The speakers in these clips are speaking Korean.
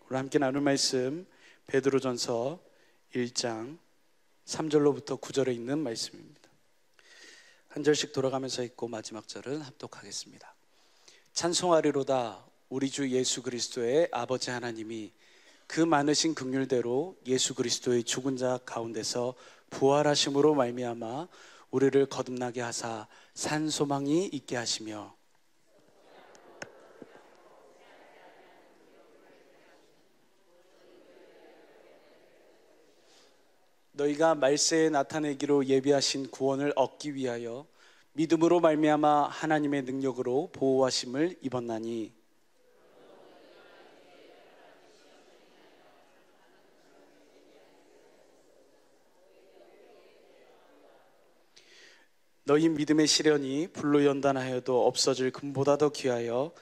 우리 함께 나눌 말씀 베드로전서 1장 3절로부터 9절에 있는 말씀입니다. 한 절씩 돌아가면서 읽고 마지막 절은 합독하겠습니다. 찬송하리로다. 우리 주 예수 그리스도의 아버지 하나님이 그 많으신 긍휼대로 예수 그리스도의 죽은 자 가운데서 부활하심으로 말미암아 우리를 거듭나게 하사 산 소망이 있게 하시며 너희가 말세에 나타내기로 예비하신 구원을 얻기 위하여 믿음으로 말미암아 하나님의 능력으로 보호하심을 입었나니 너희 믿음의 시련이 불로 연단하여도 없어질 금보다 더 귀하여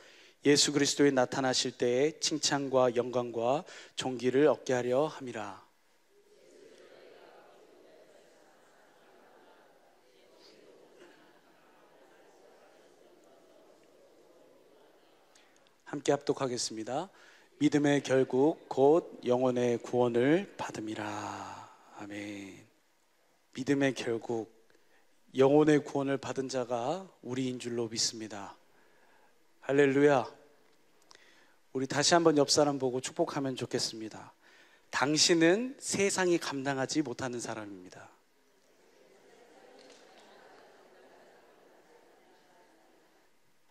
예수 그리스도에 나타나실 때에 칭찬과 영광과 존귀를 얻게 하려 함이라. 함께 합독하겠습니다. 믿음의 결국 곧 영혼의 구원을 받음이라. 아멘. 믿음의 결국 영혼의 구원을 받은 자가 우리인 줄로 믿습니다. 할렐루야. 우리 다시 한번 옆 사람 보고 축복하면 좋겠습니다. 당신은 세상이 감당하지 못하는 사람입니다.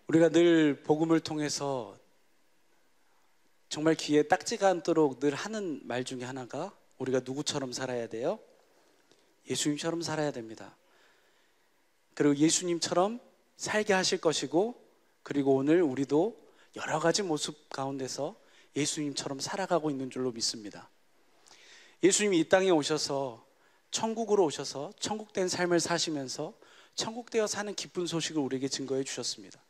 우리가 늘 복음을 통해서 정말 귀에 딱지가 않도록 늘 하는 말 중에 하나가 우리가 누구처럼 살아야 돼요? 예수님처럼 살아야 됩니다. 그리고 예수님처럼 살게 하실 것이고, 그리고 오늘 우리도 여러 가지 모습 가운데서 예수님처럼 살아가고 있는 줄로 믿습니다. 예수님이 이 땅에 오셔서 천국으로 오셔서 천국된 삶을 사시면서 천국되어 사는 기쁜 소식을 우리에게 증거해 주셨습니다.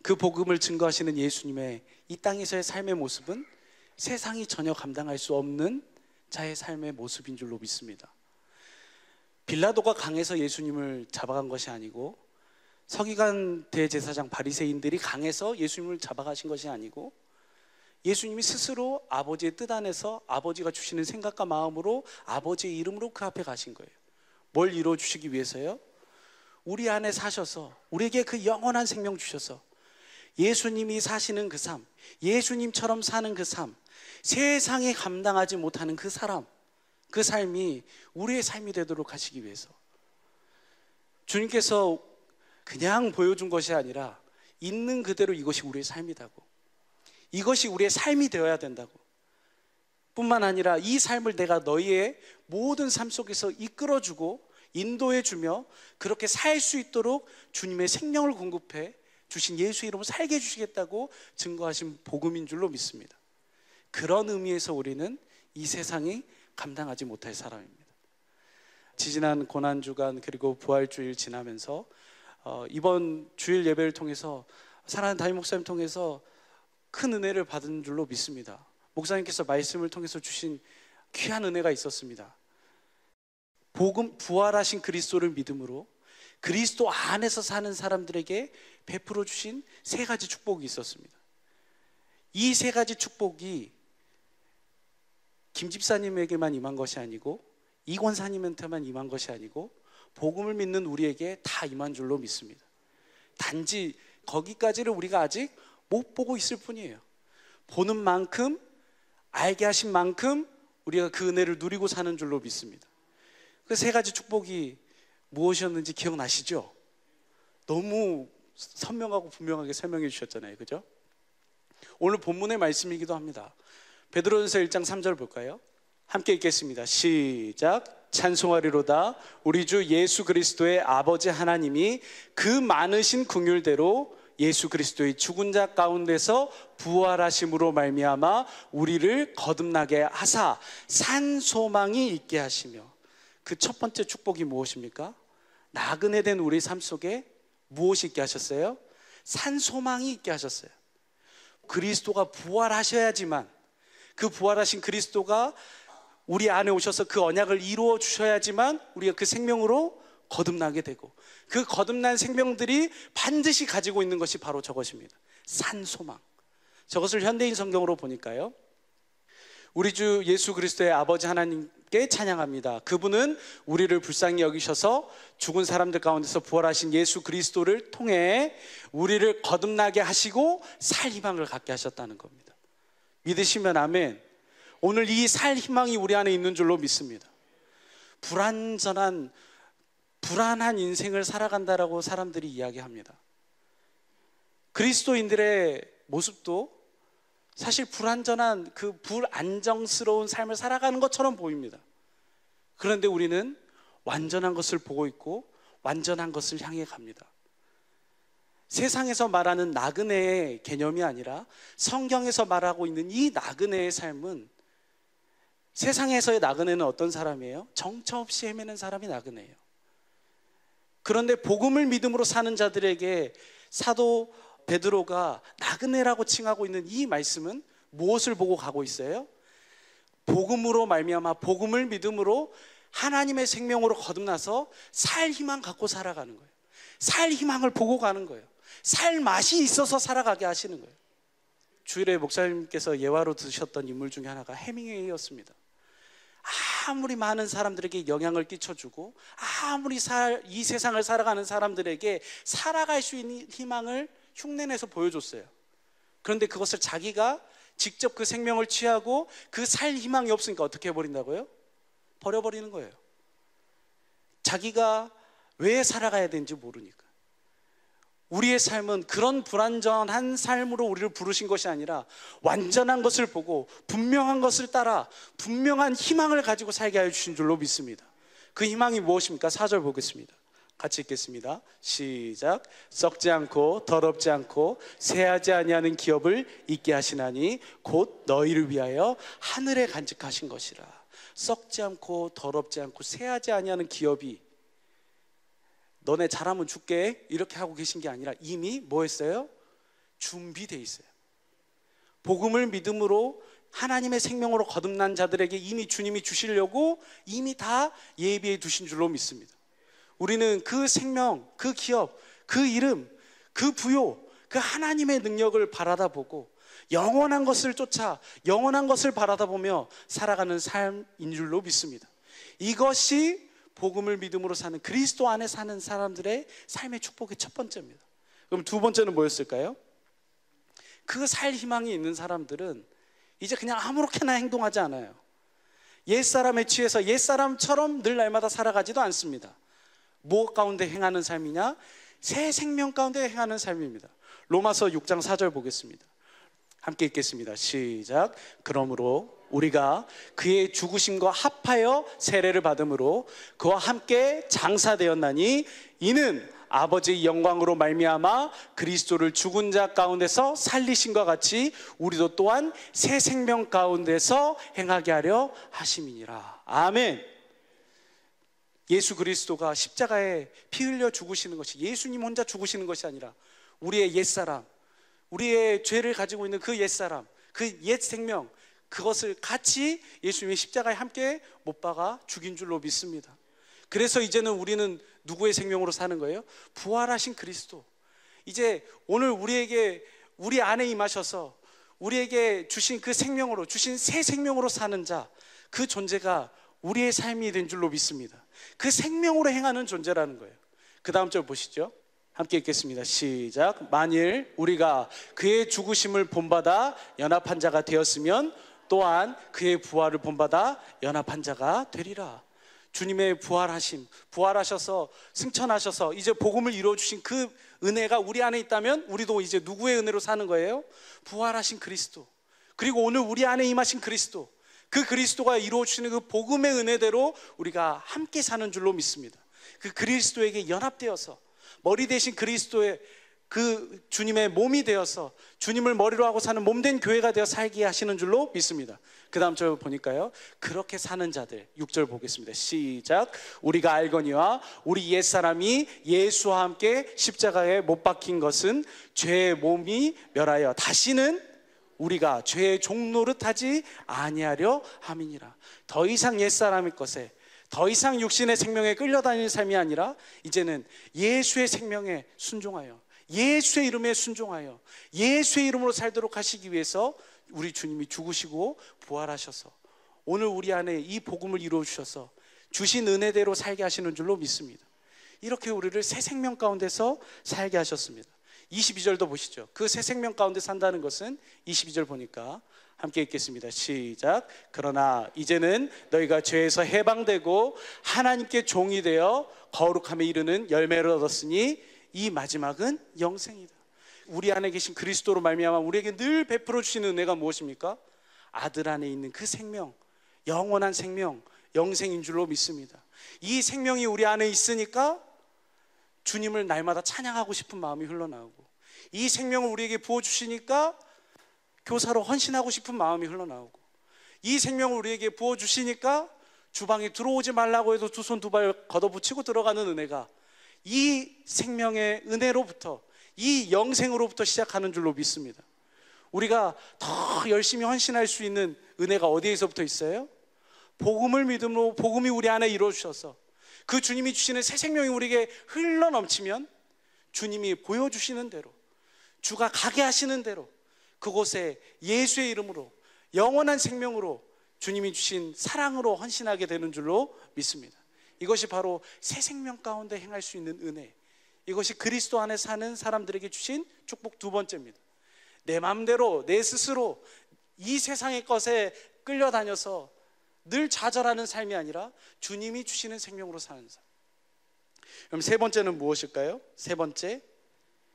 그 복음을 증거하시는 예수님의 이 땅에서의 삶의 모습은 세상이 전혀 감당할 수 없는 자의 삶의 모습인 줄로 믿습니다. 빌라도가 강해서 예수님을 잡아간 것이 아니고, 서기관 대제사장 바리새인들이 강해서 예수님을 잡아가신 것이 아니고, 예수님이 스스로 아버지의 뜻 안에서 아버지가 주시는 생각과 마음으로 아버지의 이름으로 그 앞에 가신 거예요. 뭘 이루어 주시기 위해서요? 우리 안에 사셔서 우리에게 그 영원한 생명 주셔서 예수님이 사시는 그 삶, 예수님처럼 사는 그 삶, 세상에 감당하지 못하는 그 사람, 그 삶이 우리의 삶이 되도록 하시기 위해서 주님께서 그냥 보여준 것이 아니라 있는 그대로 이것이 우리의 삶이라고, 이것이 우리의 삶이 되어야 된다고, 뿐만 아니라 이 삶을 내가 너희의 모든 삶 속에서 이끌어주고 인도해주며 그렇게 살 수 있도록 주님의 생명을 공급해 주신 예수 이름으로 살게 해주시겠다고 증거하신 복음인 줄로 믿습니다. 그런 의미에서 우리는 이 세상이 감당하지 못할 사람입니다. 지지난 고난주간 그리고 부활주일 지나면서 이번 주일 예배를 통해서 사랑하는 담임 목사님 통해서 큰 은혜를 받은 줄로 믿습니다. 목사님께서 말씀을 통해서 주신 귀한 은혜가 있었습니다. 복음, 부활하신 그리스도를 믿음으로 그리스도 안에서 사는 사람들에게 베풀어 주신 세 가지 축복이 있었습니다. 이 세 가지 축복이 김 집사님에게만 임한 것이 아니고 이 권사님한테만 임한 것이 아니고 복음을 믿는 우리에게 다 임한 줄로 믿습니다. 단지 거기까지를 우리가 아직 못 보고 있을 뿐이에요. 보는 만큼, 알게 하신 만큼 우리가 그 은혜를 누리고 사는 줄로 믿습니다. 그 세 가지 축복이 무엇이었는지 기억나시죠? 너무 선명하고 분명하게 설명해 주셨잖아요, 그죠? 오늘 본문의 말씀이기도 합니다. 베드로전서 1장 3절 볼까요? 함께 읽겠습니다. 시작. 찬송하리로다. 우리 주 예수 그리스도의 아버지 하나님이 그 많으신 긍휼대로 예수 그리스도의 죽은 자 가운데서 부활하심으로 말미암아 우리를 거듭나게 하사 산 소망이 있게 하시며, 그 첫 번째 축복이 무엇입니까? 나그네 된 우리 삶 속에 무엇이 있게 하셨어요? 산 소망이 있게 하셨어요. 그리스도가 부활하셔야지만, 그 부활하신 그리스도가 우리 안에 오셔서 그 언약을 이루어 주셔야지만 우리가 그 생명으로 거듭나게 되고, 그 거듭난 생명들이 반드시 가지고 있는 것이 바로 저것입니다. 산 소망. 저것을 현대인 성경으로 보니까요, 우리 주 예수 그리스도의 아버지 하나님께 찬양합니다. 그분은 우리를 불쌍히 여기셔서 죽은 사람들 가운데서 부활하신 예수 그리스도를 통해 우리를 거듭나게 하시고 살 희망을 갖게 하셨다는 겁니다. 믿으시면 아멘. 오늘 이 살 희망이 우리 안에 있는 줄로 믿습니다. 불완전한 불안한 인생을 살아간다라고 사람들이 이야기합니다. 그리스도인들의 모습도 사실 불완전한 그 불안정스러운 삶을 살아가는 것처럼 보입니다. 그런데 우리는 완전한 것을 보고 있고 완전한 것을 향해 갑니다. 세상에서 말하는 나그네의 개념이 아니라 성경에서 말하고 있는 이 나그네의 삶은, 세상에서의 나그네는 어떤 사람이에요? 정처 없이 헤매는 사람이 나그네예요. 그런데 복음을 믿음으로 사는 자들에게 사도 베드로가 나그네라고 칭하고 있는 이 말씀은 무엇을 보고 가고 있어요? 복음으로 말미암아 복음을 믿음으로 하나님의 생명으로 거듭나서 살 희망 갖고 살아가는 거예요. 살 희망을 보고 가는 거예요. 살 맛이 있어서 살아가게 하시는 거예요. 주일에 목사님께서 예화로 드셨던 인물 중에 하나가 해밍웨이였습니다. 아무리 많은 사람들에게 영향을 끼쳐주고 아무리 이 세상을 살아가는 사람들에게 살아갈 수 있는 희망을 흉내내서 보여줬어요. 그런데 그것을 자기가 직접 그 생명을 취하고 그 살 희망이 없으니까 어떻게 해버린다고요? 버려버리는 거예요. 자기가 왜 살아가야 되는지 모르니까. 우리의 삶은 그런 불완전한 삶으로 우리를 부르신 것이 아니라 완전한 것을 보고 분명한 것을 따라 분명한 희망을 가지고 살게 하여 주신 줄로 믿습니다. 그 희망이 무엇입니까? 4절 보겠습니다. 같이 읽겠습니다. 시작. 썩지 않고 더럽지 않고 새하지 아니하는 기업을 있게 하시나니 곧 너희를 위하여 하늘에 간직하신 것이라. 썩지 않고 더럽지 않고 새하지 아니하는 기업이 너네 잘하면 줄게 이렇게 하고 계신 게 아니라 이미 뭐 했어요? 준비되어 있어요. 복음을 믿음으로 하나님의 생명으로 거듭난 자들에게 이미 주님이 주시려고 이미 다 예비해 두신 줄로 믿습니다. 우리는 그 생명, 그 기업, 그 이름, 그 부요, 그 하나님의 능력을 바라다보고 영원한 것을 쫓아 영원한 것을 바라다보며 살아가는 삶인 줄로 믿습니다. 이것이 복음을 믿음으로 사는, 그리스도 안에 사는 사람들의 삶의 축복의 첫 번째입니다. 그럼 두 번째는 뭐였을까요? 그 살 희망이 있는 사람들은 이제 그냥 아무렇게나 행동하지 않아요. 옛사람에 취해서 옛사람처럼 늘 날마다 살아가지도 않습니다. 무엇 가운데 행하는 삶이냐? 새 생명 가운데 행하는 삶입니다. 로마서 6장 4절 보겠습니다. 함께 읽겠습니다. 시작. 그러므로 우리가 그의 죽으심과 합하여 세례를 받음으로 그와 함께 장사되었나니 이는 아버지의 영광으로 말미암아 그리스도를 죽은 자 가운데서 살리신과 같이 우리도 또한 새 생명 가운데서 행하게 하려 하심이니라. 아멘. 예수 그리스도가 십자가에 피 흘려 죽으시는 것이 예수님 혼자 죽으시는 것이 아니라 우리의 옛사람, 우리의 죄를 가지고 있는 그 옛사람, 그 옛 생명, 그것을 같이 예수님의 십자가에 함께 못 박아 죽인 줄로 믿습니다. 그래서 이제는 우리는 누구의 생명으로 사는 거예요? 부활하신 그리스도. 이제 오늘 우리 안에 임하셔서 우리에게 주신 그 생명으로, 주신 새 생명으로 사는 자, 그 존재가 우리의 삶이 된 줄로 믿습니다. 그 생명으로 행하는 존재라는 거예요. 그 다음 절 보시죠. 함께 읽겠습니다. 시작. 만일 우리가 그의 죽으심을 본받아 연합한 자가 되었으면 또한 그의 부활을 본받아 연합한 자가 되리라. 주님의 부활하심, 부활하셔서 승천하셔서 이제 복음을 이루어주신 그 은혜가 우리 안에 있다면 우리도 이제 누구의 은혜로 사는 거예요? 부활하신 그리스도, 그리고 오늘 우리 안에 임하신 그리스도, 그 그리스도가 이루어주시는 그 복음의 은혜대로 우리가 함께 사는 줄로 믿습니다. 그 그리스도에게 연합되어서 머리 대신 그리스도의 그 주님의 몸이 되어서 주님을 머리로 하고 사는 몸된 교회가 되어 살게 하시는 줄로 믿습니다. 그 다음 절 보니까요, 그렇게 사는 자들, 6절 보겠습니다. 시작. 우리가 알거니와 우리 옛사람이 예수와 함께 십자가에 못 박힌 것은 죄의 몸이 멸하여 다시는 우리가 죄의 종노릇하지 아니하려 함이니라. 더 이상 옛사람의 것에, 더 이상 육신의 생명에 끌려다니는 삶이 아니라 이제는 예수의 생명에 순종하여 예수의 이름에 순종하여 예수의 이름으로 살도록 하시기 위해서 우리 주님이 죽으시고 부활하셔서 오늘 우리 안에 이 복음을 이루어 주셔서 주신 은혜대로 살게 하시는 줄로 믿습니다. 이렇게 우리를 새 생명 가운데서 살게 하셨습니다. 22절도 보시죠. 그 새 생명 가운데 산다는 것은 22절 보니까 함께 읽겠습니다. 시작. 그러나 이제는 너희가 죄에서 해방되고 하나님께 종이 되어 거룩함에 이르는 열매를 얻었으니 이 마지막은 영생이다. 우리 안에 계신 그리스도로 말미암아 우리에게 늘 베풀어 주시는 은혜가 무엇입니까? 아들 안에 있는 그 생명, 영원한 생명, 영생인 줄로 믿습니다. 이 생명이 우리 안에 있으니까 주님을 날마다 찬양하고 싶은 마음이 흘러나오고, 이 생명을 우리에게 부어주시니까 교사로 헌신하고 싶은 마음이 흘러나오고, 이 생명을 우리에게 부어주시니까 주방에 들어오지 말라고 해도 두 손 두 발 걷어붙이고 들어가는 은혜가 이 생명의 은혜로부터, 이 영생으로부터 시작하는 줄로 믿습니다. 우리가 더 열심히 헌신할 수 있는 은혜가 어디에서부터 있어요? 복음을 믿음으로 복음이 우리 안에 이루어주셔서 그 주님이 주시는 새 생명이 우리에게 흘러넘치면 주님이 보여주시는 대로, 주가 가게 하시는 대로 그곳에 예수의 이름으로 영원한 생명으로 주님이 주신 사랑으로 헌신하게 되는 줄로 믿습니다. 이것이 바로 새 생명 가운데 행할 수 있는 은혜, 이것이 그리스도 안에 사는 사람들에게 주신 축복 두 번째입니다. 내 마음대로 내 스스로 이 세상의 것에 끌려다녀서 늘 좌절하는 삶이 아니라 주님이 주시는 생명으로 사는 삶. 그럼 세 번째는 무엇일까요? 세 번째,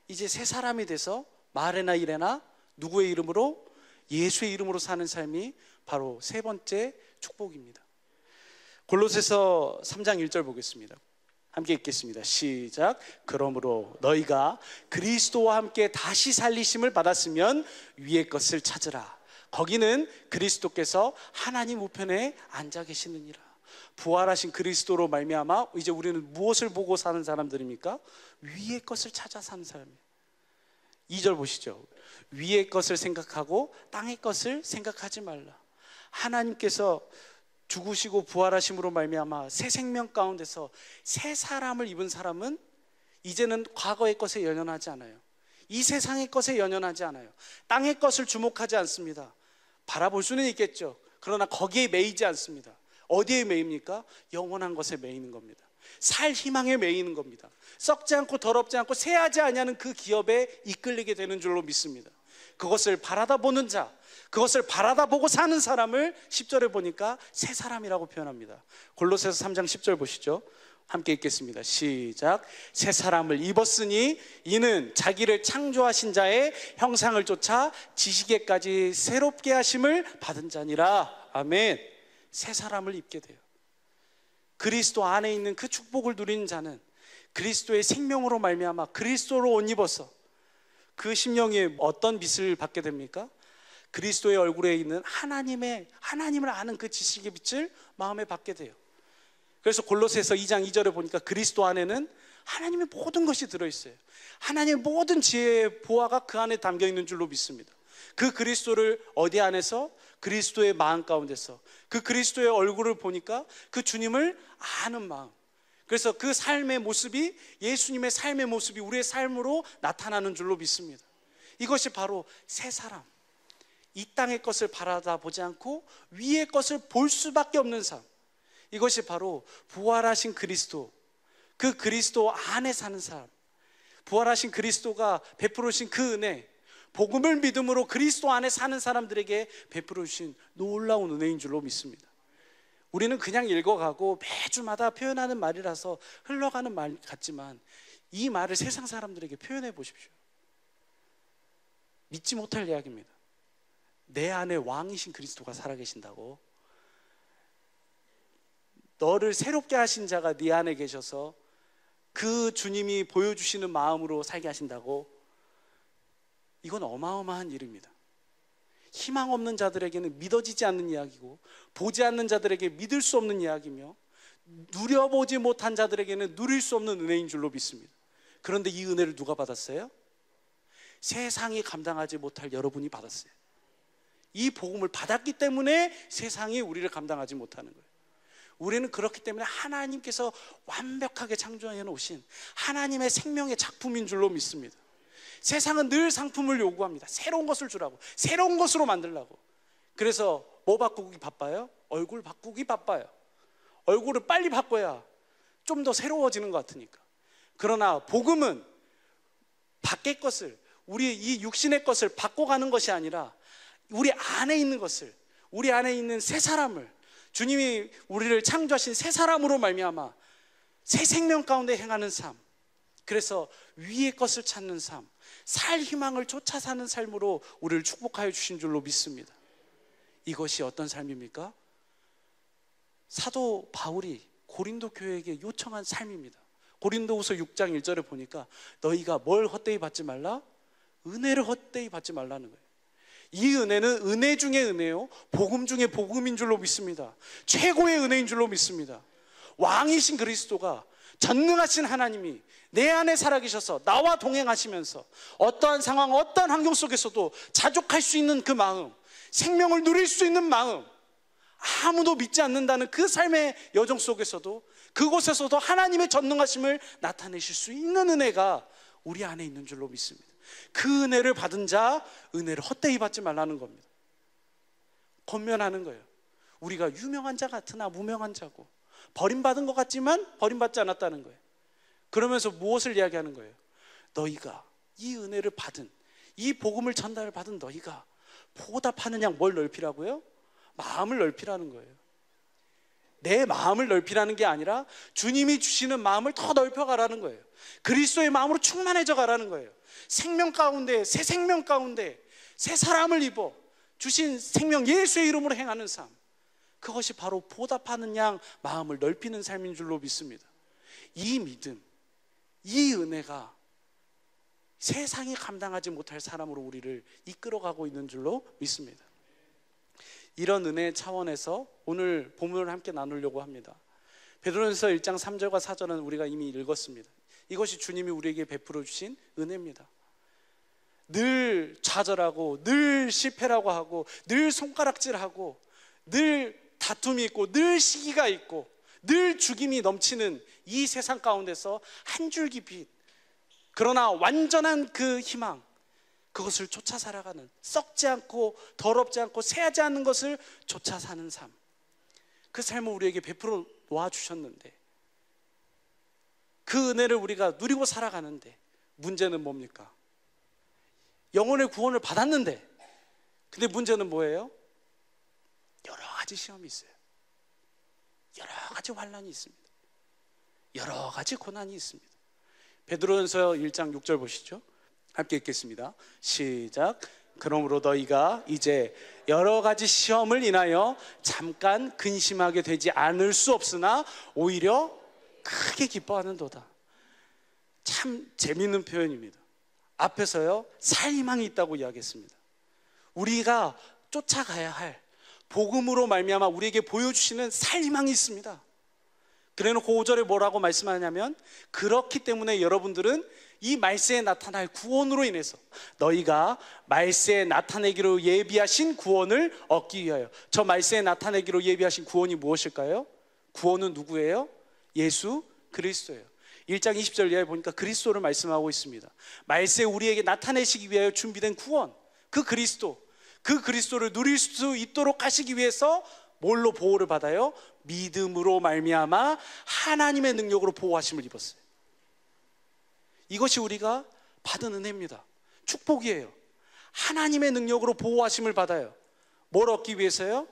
이제 새 사람이 돼서 말에나 일에나 누구의 이름으로? 예수의 이름으로 사는 삶이 바로 세 번째 축복입니다. 골로새서 3장 1절 보겠습니다. 함께 읽겠습니다. 시작. 그러므로 너희가 그리스도와 함께 다시 살리심을 받았으면 위의 것을 찾으라. 거기는 그리스도께서 하나님 우편에 앉아 계시느니라. 부활하신 그리스도로 말미암아 이제 우리는 무엇을 보고 사는 사람들입니까? 위의 것을 찾아 사는 사람이에요. 2절 보시죠. 위의 것을 생각하고 땅의 것을 생각하지 말라. 하나님께서 죽으시고 부활하심으로 말미암아 새 생명 가운데서 새 사람을 입은 사람은 이제는 과거의 것에 연연하지 않아요. 이 세상의 것에 연연하지 않아요. 땅의 것을 주목하지 않습니다. 바라볼 수는 있겠죠. 그러나 거기에 매이지 않습니다. 어디에 매입니까? 영원한 것에 매이는 겁니다. 살 희망에 매이는 겁니다. 썩지 않고 더럽지 않고 쇠하지 아니하는 그 기업에 이끌리게 되는 줄로 믿습니다. 그것을 바라다 보는 자, 그것을 바라다 보고 사는 사람을 10절에 보니까 새 사람이라고 표현합니다. 골로새서 3장 10절 보시죠. 함께 읽겠습니다. 시작. 새 사람을 입었으니 이는 자기를 창조하신 자의 형상을 쫓아 지시게까지 새롭게 하심을 받은 자니라. 아멘. 새 사람을 입게 돼요. 그리스도 안에 있는 그 축복을 누리는 자는 그리스도의 생명으로 말미암아 그리스도로 옷 입어서 그 심령이 어떤 빛을 받게 됩니까? 그리스도의 얼굴에 있는 하나님을 아는 그 지식의 빛을 마음에 받게 돼요. 그래서 골로새서 2장 2절에 보니까 그리스도 안에는 하나님의 모든 것이 들어있어요. 하나님의 모든 지혜의 보화가 그 안에 담겨 있는 줄로 믿습니다. 그 그리스도를 어디 안에서? 그리스도의 마음 가운데서 그 그리스도의 얼굴을 보니까 그 주님을 아는 마음, 그래서 그 삶의 모습이 예수님의 삶의 모습이 우리의 삶으로 나타나는 줄로 믿습니다. 이것이 바로 새 사람, 이 땅의 것을 바라다 보지 않고 위의 것을 볼 수밖에 없는 삶, 이것이 바로 부활하신 그리스도, 그 그리스도 안에 사는 사람, 부활하신 그리스도가 베풀어 주신 그 은혜, 복음을 믿음으로 그리스도 안에 사는 사람들에게 베풀어 주신 놀라운 은혜인 줄로 믿습니다. 우리는 그냥 읽어가고 매주마다 표현하는 말이라서 흘러가는 말 같지만 이 말을 세상 사람들에게 표현해 보십시오. 믿지 못할 이야기입니다. 내 안에 왕이신 그리스도가 살아계신다고? 너를 새롭게 하신 자가 네 안에 계셔서 그 주님이 보여주시는 마음으로 살게 하신다고? 이건 어마어마한 일입니다. 희망 없는 자들에게는 믿어지지 않는 이야기고, 보지 않는 자들에게 믿을 수 없는 이야기며, 누려보지 못한 자들에게는 누릴 수 없는 은혜인 줄로 믿습니다. 그런데 이 은혜를 누가 받았어요? 세상이 감당하지 못할 여러분이 받았어요. 이 복음을 받았기 때문에 세상이 우리를 감당하지 못하는 거예요. 우리는 그렇기 때문에 하나님께서 완벽하게 창조해 놓으신 하나님의 생명의 작품인 줄로 믿습니다. 세상은 늘 상품을 요구합니다. 새로운 것을 주라고, 새로운 것으로 만들라고. 그래서 뭐 바꾸기 바빠요? 얼굴 바꾸기 바빠요. 얼굴을 빨리 바꿔야 좀 더 새로워지는 것 같으니까. 그러나 복음은 밖의 것을, 우리 이 육신의 것을 바꿔가는 것이 아니라 우리 안에 있는 것을, 우리 안에 있는 새 사람을, 주님이 우리를 창조하신 새 사람으로 말미암아 새 생명 가운데 행하는 삶, 그래서 위의 것을 찾는 삶, 살 희망을 쫓아 사는 삶으로 우리를 축복하여 주신 줄로 믿습니다. 이것이 어떤 삶입니까? 사도 바울이 고린도 교회에게 요청한 삶입니다. 고린도후서 6장 1절에 보니까 너희가 뭘 헛되이 받지 말라? 은혜를 헛되이 받지 말라는 거예요. 이 은혜는 은혜 중에 은혜요, 복음 중에 복음인 줄로 믿습니다. 최고의 은혜인 줄로 믿습니다. 왕이신 그리스도가, 전능하신 하나님이 내 안에 살아계셔서 나와 동행하시면서 어떠한 상황, 어떠한 환경 속에서도 자족할 수 있는 그 마음, 생명을 누릴 수 있는 마음, 아무도 믿지 않는다는 그 삶의 여정 속에서도, 그곳에서도 하나님의 전능하심을 나타내실 수 있는 은혜가 우리 안에 있는 줄로 믿습니다. 그 은혜를 받은 자, 은혜를 헛되이 받지 말라는 겁니다. 권면하는 거예요. 우리가 유명한 자 같으나 무명한 자고, 버림받은 것 같지만 버림받지 않았다는 거예요. 그러면서 무엇을 이야기하는 거예요? 너희가 이 은혜를 받은, 이 복음을 전달을 받은 너희가 보답하는 양 뭘 넓히라고요? 마음을 넓히라는 거예요. 내 마음을 넓히라는 게 아니라 주님이 주시는 마음을 더 넓혀가라는 거예요. 그리스도의 마음으로 충만해져 가라는 거예요. 생명 가운데, 새 생명 가운데 새 사람을 입어 주신 생명 예수의 이름으로 행하는 삶, 그것이 바로 보답하는 양 마음을 넓히는 삶인 줄로 믿습니다. 이 믿음, 이 은혜가 세상이 감당하지 못할 사람으로 우리를 이끌어가고 있는 줄로 믿습니다. 이런 은혜의 차원에서 오늘 본문을 함께 나누려고 합니다. 베드로전서 1장 3절과 4절은 우리가 이미 읽었습니다. 이것이 주님이 우리에게 베풀어 주신 은혜입니다. 늘 좌절하고, 늘 실패라고 하고, 늘 손가락질하고, 늘 다툼이 있고, 늘 시기가 있고, 늘 죽임이 넘치는 이 세상 가운데서 한 줄기 빛, 그러나 완전한 그 희망, 그것을 쫓아 살아가는, 썩지 않고 더럽지 않고 새하지 않는 것을 쫓아 사는 삶, 그 삶을 우리에게 베풀어 놓아주셨는데, 그 은혜를 우리가 누리고 살아가는데 문제는 뭡니까? 영혼의 구원을 받았는데, 근데 문제는 뭐예요? 여러 가지 시험이 있어요. 여러 가지 환난이 있습니다. 여러 가지 고난이 있습니다. 베드로전서 1장 6절 보시죠. 함께 읽겠습니다. 시작. 그러므로 너희가 이제 여러 가지 시험을 인하여 잠깐 근심하게 되지 않을 수 없으나 오히려 크게 기뻐하는도다. 참 재미있는 표현입니다. 앞에서요, 살 희망이 있다고 이야기했습니다. 우리가 쫓아가야 할 복음으로 말미암아 우리에게 보여주시는 살 희망이 있습니다. 그래놓고 5절에 뭐라고 말씀하냐면, 그렇기 때문에 여러분들은 이 말세에 나타날 구원으로 인해서 너희가 말세에 나타내기로 예비하신 구원을 얻기 위하여. 저 말세에 나타내기로 예비하신 구원이 무엇일까요? 구원은 누구예요? 예수 그리스도예요. 1장 20절 이하에 보니까 그리스도를 말씀하고 있습니다. 말세에 우리에게 나타내시기 위하여 준비된 구원, 그 그리스도, 그 그리스도를 누릴 수 있도록 하시기 위해서 뭘로 보호를 받아요? 믿음으로 말미암아 하나님의 능력으로 보호하심을 입었어요. 이것이 우리가 받은 은혜입니다. 축복이에요. 하나님의 능력으로 보호하심을 받아요. 뭘 얻기 위해서요?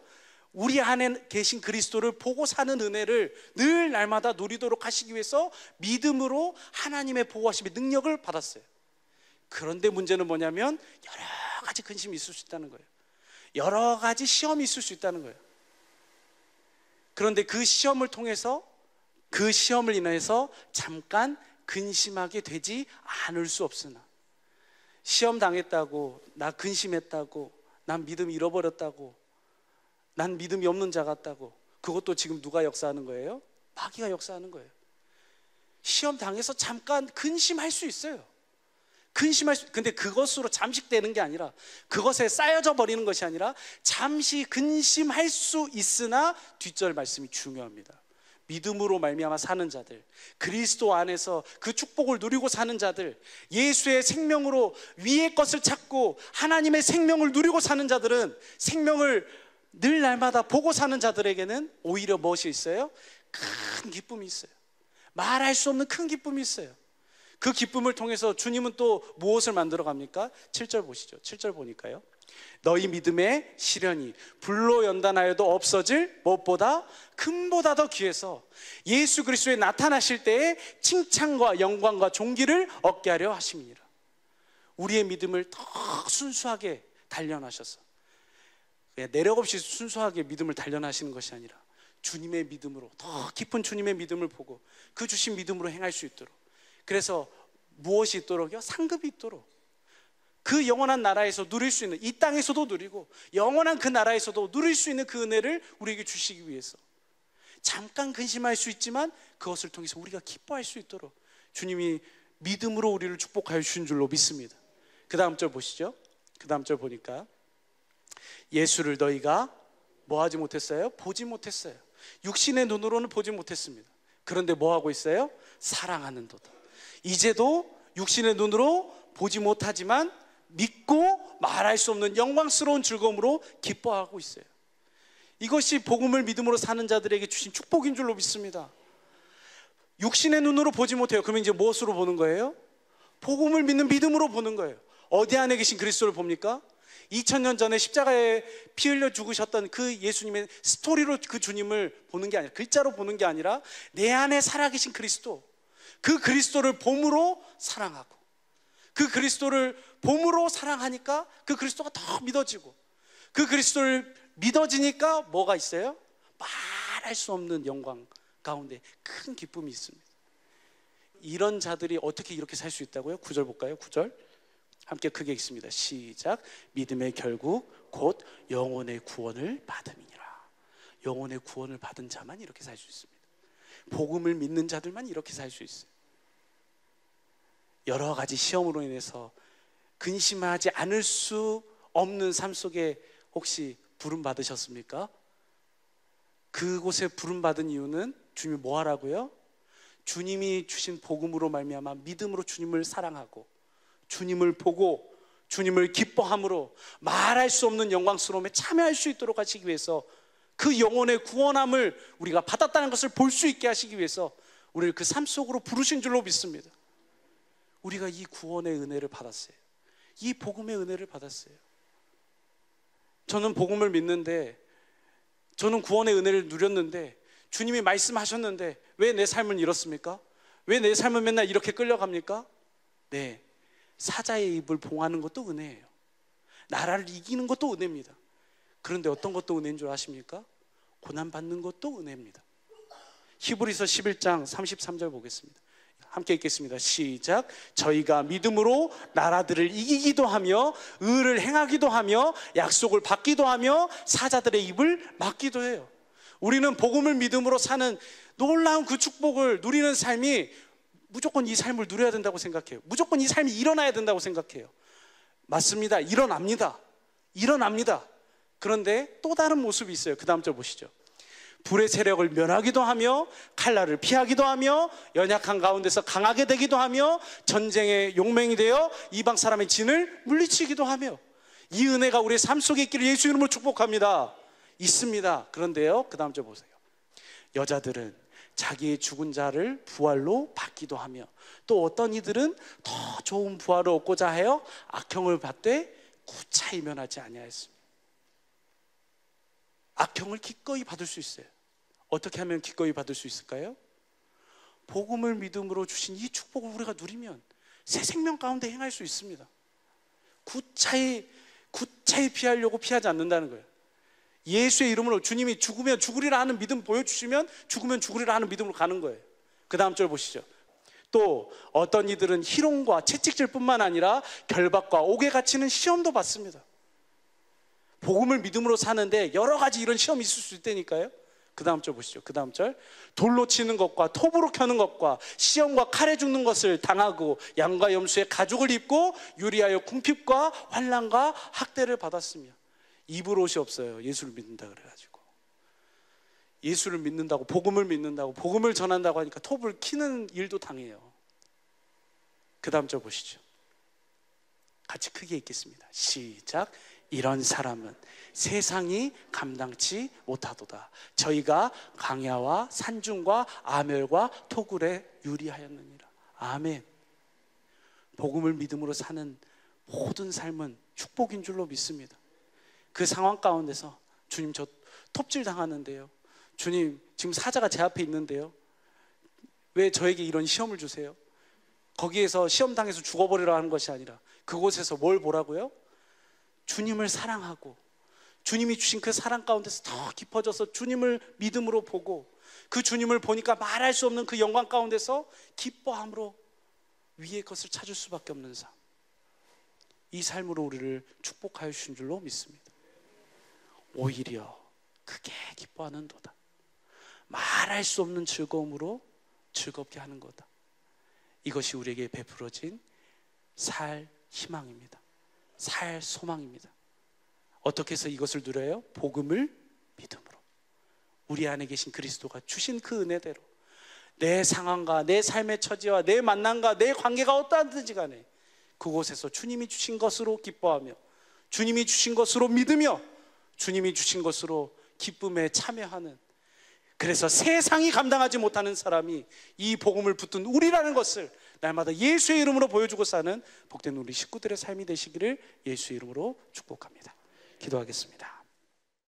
우리 안에 계신 그리스도를 보고 사는 은혜를 늘 날마다 누리도록 하시기 위해서 믿음으로 하나님의 보호하심의 능력을 받았어요. 그런데 문제는 뭐냐면 여러 가지 근심이 있을 수 있다는 거예요. 여러 가지 시험이 있을 수 있다는 거예요. 그런데 그 시험을 통해서, 그 시험을 인해서 잠깐 근심하게 되지 않을 수 없으나, 시험 당했다고, 나 근심했다고, 난 믿음 잃어버렸다고, 난 믿음이 없는 자 같다고, 그것도 지금 누가 역사하는 거예요? 마귀가 역사하는 거예요. 시험 당해서 잠깐 근심할 수 있어요. 근데 그것으로 잠식되는 게 아니라, 그것에 쌓여져 버리는 것이 아니라 잠시 근심할 수 있으나 뒷절 말씀이 중요합니다. 믿음으로 말미암아 사는 자들, 그리스도 안에서 그 축복을 누리고 사는 자들, 예수의 생명으로 위의 것을 찾고 하나님의 생명을 누리고 사는 자들은, 생명을 늘 날마다 보고 사는 자들에게는 오히려 무엇이 있어요? 큰 기쁨이 있어요. 말할 수 없는 큰 기쁨이 있어요. 그 기쁨을 통해서 주님은 또 무엇을 만들어 갑니까? 7절 보시죠. 7절 보니까요, 너희 믿음의 시련이 불로 연단하여도 없어질 무엇보다 금보다 더 귀해서 예수 그리스도에 나타나실 때에 칭찬과 영광과 존귀를 얻게 하려 하심이니라. 우리의 믿음을 더 순수하게 단련하셔서, 내력 없이 순수하게 믿음을 단련하시는 것이 아니라 주님의 믿음으로, 더 깊은 주님의 믿음을 보고 그 주신 믿음으로 행할 수 있도록, 그래서 무엇이 있도록요? 상급이 있도록, 그 영원한 나라에서 누릴 수 있는, 이 땅에서도 누리고 영원한 그 나라에서도 누릴 수 있는 그 은혜를 우리에게 주시기 위해서, 잠깐 근심할 수 있지만 그것을 통해서 우리가 기뻐할 수 있도록 주님이 믿음으로 우리를 축복하여 주신 줄로 믿습니다. 그 다음 절 보시죠. 그 다음 절 보니까, 예수를 너희가 뭐하지 못했어요? 보지 못했어요. 육신의 눈으로는 보지 못했습니다. 그런데 뭐하고 있어요? 사랑하는도다. 이제도 육신의 눈으로 보지 못하지만 믿고 말할 수 없는 영광스러운 즐거움으로 기뻐하고 있어요. 이것이 복음을 믿음으로 사는 자들에게 주신 축복인 줄로 믿습니다. 육신의 눈으로 보지 못해요. 그러면 이제 무엇으로 보는 거예요? 복음을 믿는 믿음으로 보는 거예요. 어디 안에 계신 그리스도를 봅니까? 2000년 전에 십자가에 피 흘려 죽으셨던 그 예수님의 스토리로 그 주님을 보는 게 아니라, 글자로 보는 게 아니라 내 안에 살아계신 그리스도, 그 그리스도를 봄으로 사랑하고, 그 그리스도를 봄으로 사랑하니까 그 그리스도가 더 믿어지고, 그 그리스도를 믿어지니까 뭐가 있어요? 말할 수 없는 영광 가운데 큰 기쁨이 있습니다. 이런 자들이 어떻게 이렇게 살 수 있다고요? 9절 볼까요? 9절 함께 크게 읽습니다. 시작. 믿음의 결국 곧 영혼의 구원을 받음이니라. 영혼의 구원을 받은 자만 이렇게 살 수 있습니다. 복음을 믿는 자들만 이렇게 살 수 있어요. 여러 가지 시험으로 인해서 근심하지 않을 수 없는 삶 속에 혹시 부름 받으셨습니까? 그곳에 부름 받은 이유는 주님이 뭐 하라고요? 주님이 주신 복음으로 말미암아 믿음으로 주님을 사랑하고 주님을 보고 주님을 기뻐함으로 말할 수 없는 영광스러움에 참여할 수 있도록 하시기 위해서, 그 영혼의 구원함을 우리가 받았다는 것을 볼 수 있게 하시기 위해서 우리를 그 삶 속으로 부르신 줄로 믿습니다. 우리가 이 구원의 은혜를 받았어요. 이 복음의 은혜를 받았어요. 저는 복음을 믿는데, 저는 구원의 은혜를 누렸는데, 주님이 말씀하셨는데 왜 내 삶은 이렇습니까? 왜 내 삶은 맨날 이렇게 끌려갑니까? 네, 사자의 입을 봉하는 것도 은혜예요. 나라를 이기는 것도 은혜입니다. 그런데 어떤 것도 은혜인 줄 아십니까? 고난받는 것도 은혜입니다. 히브리서 11장 33절 보겠습니다. 함께 읽겠습니다. 시작. 저희가 믿음으로 나라들을 이기기도 하며 의를 행하기도 하며 약속을 받기도 하며 사자들의 입을 막기도 해요. 우리는 복음을 믿음으로 사는 놀라운 그 축복을 누리는 삶이, 무조건 이 삶을 누려야 된다고 생각해요. 무조건 이 삶이 일어나야 된다고 생각해요. 맞습니다. 일어납니다. 그런데 또 다른 모습이 있어요. 그 다음 절 보시죠. 불의 세력을 면하기도 하며 칼날을 피하기도 하며 연약한 가운데서 강하게 되기도 하며 전쟁의 용맹이 되어 이방 사람의 진을 물리치기도 하며, 이 은혜가 우리의 삶 속에 있기를 예수 이름으로 축복합니다. 있습니다. 그런데요, 그 다음 절 보세요. 여자들은 자기의 죽은 자를 부활로 받기도 하며, 또 어떤 이들은 더 좋은 부활을 얻고자 하여 악형을 받되 구차히 면하지 아니하였습니다. 악형을 기꺼이 받을 수 있어요. 어떻게 하면 기꺼이 받을 수 있을까요? 복음을 믿음으로 주신 이 축복을 우리가 누리면 새 생명 가운데 행할 수 있습니다. 구차히 피하려고 피하지 않는다는 거예요. 예수의 이름으로 주님이 죽으면 죽으리라 하는 믿음 보여주시면 죽으면 죽으리라 하는 믿음으로 가는 거예요. 그 다음 절 보시죠. 또 어떤 이들은 희롱과 채찍질뿐만 아니라 결박과 옥에 갇히는 시험도 받습니다. 복음을 믿음으로 사는데 여러 가지 이런 시험이 있을 수 있다니까요. 그 다음 절 보시죠. 그 다음 절. 돌로 치는 것과 톱으로 켜는 것과 시험과 칼에 죽는 것을 당하고 양과 염소의 가죽을 입고 유리하여 궁핍과 환난과 학대를 받았으며, 입을 옷이 없어요. 예수를 믿는다 그래가지고 예수를 믿는다고, 복음을 믿는다고, 복음을 전한다고 하니까 톱을 키는 일도 당해요. 그 다음 절 보시죠. 같이 크게 읽겠습니다. 시작. 이런 사람은 세상이 감당치 못하도다. 저희가 광야와 산중과 아멸과 토굴에 유리하였느니라. 아멘. 복음을 믿음으로 사는 모든 삶은 축복인 줄로 믿습니다. 그 상황 가운데서 주님, 저 톱질 당하는데요. 주님, 지금 사자가 제 앞에 있는데요. 왜 저에게 이런 시험을 주세요? 거기에서 시험 당해서 죽어버리라 하는 것이 아니라 그곳에서 뭘 보라고요? 주님을 사랑하고 주님이 주신 그 사랑 가운데서 더 깊어져서 주님을 믿음으로 보고 그 주님을 보니까 말할 수 없는 그 영광 가운데서 기뻐함으로 위의 것을 찾을 수밖에 없는 삶. 이 삶으로 우리를 축복하여 주신 줄로 믿습니다. 오히려 크게 기뻐하는도다. 말할 수 없는 즐거움으로 즐겁게 하는 거다. 이것이 우리에게 베풀어진 살 희망입니다. 살 소망입니다. 어떻게 해서 이것을 누려요? 복음을 믿음으로. 우리 안에 계신 그리스도가 주신 그 은혜대로 내 상황과 내 삶의 처지와 내 만남과 내 관계가 어떠하든지 간에 그곳에서 주님이 주신 것으로 기뻐하며 주님이 주신 것으로 믿으며 주님이 주신 것으로 기쁨에 참여하는, 그래서 세상이 감당하지 못하는 사람이 이 복음을 붙든 우리라는 것을 날마다 예수의 이름으로 보여주고 사는 복된 우리 식구들의 삶이 되시기를 예수의 이름으로 축복합니다. 기도하겠습니다.